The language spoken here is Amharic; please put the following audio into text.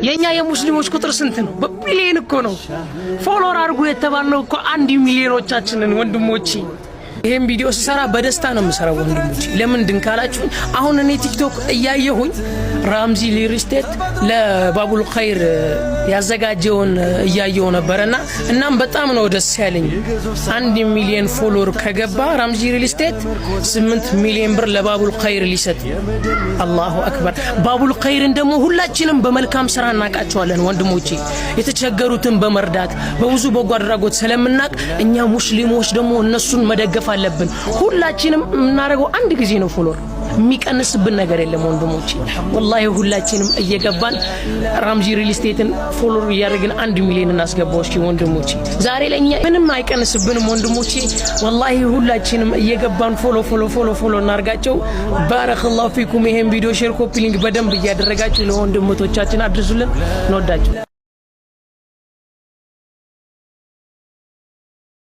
የኛ የሙስሊሞች ቁጥር ስንት ነው? በቢሊየን እኮ ነው። ፎሎወር አድርጉ የተባለው እኮ 1 ሚሊዮኖቻችንን ወንድሞቼ። ይሄን ቪዲዮ ስሰራ በደስታ ነው የምሰራው ወንድሞቼ። ለምንድን ካላችሁ አሁን እኔ ቲክቶክ እያየሁኝ ራምዚ ሪል ስቴት ለባቡል ኸይር ያዘጋጀውን እያየው ነበርና እናም በጣም ነው ደስ ያለኝ። 1 ሚሊዮን ፎሎወር ከገባ ራምዚ ሪል ስቴት 8 ሚሊዮን ብር ለባቡል ኸይር ሊሰጥ። አላሁ አክበር። ባቡል ኸይርን ደግሞ ሁላችንም በመልካም ስራ እናቃቸዋለን ወንድሞቼ። የተቸገሩትን በመርዳት በብዙ በጎ አድራጎት ስለምናቅ እኛ ሙስሊሞች ደግሞ እነሱን መደገፍ አለብን። ሁላችንም እናረጋው አንድ ጊዜ ነው ፎሎወር የሚቀንስብን ነገር የለም ወንድሞቼ። ወላሂ ሁላችንም እየገባን ራምዚ ሪል ስቴትን ፎሎወር ያደርግን 1 ሚሊዮን እናስገባው እስኪ ወንድሞቼ። ዛሬ ለኛ ምንም አይቀንስብንም ወንድሞቼ። ወላሂ ሁላችንም እየገባን ፎሎ እናርጋቸው። ባረከላሁ ፊኩም። ይሄን ቪዲዮ ሼር ኮፒ ሊንክ በደንብ እያደረጋችሁ ለወንድሞቶቻችን አድርሱልን። እንወዳችሁ።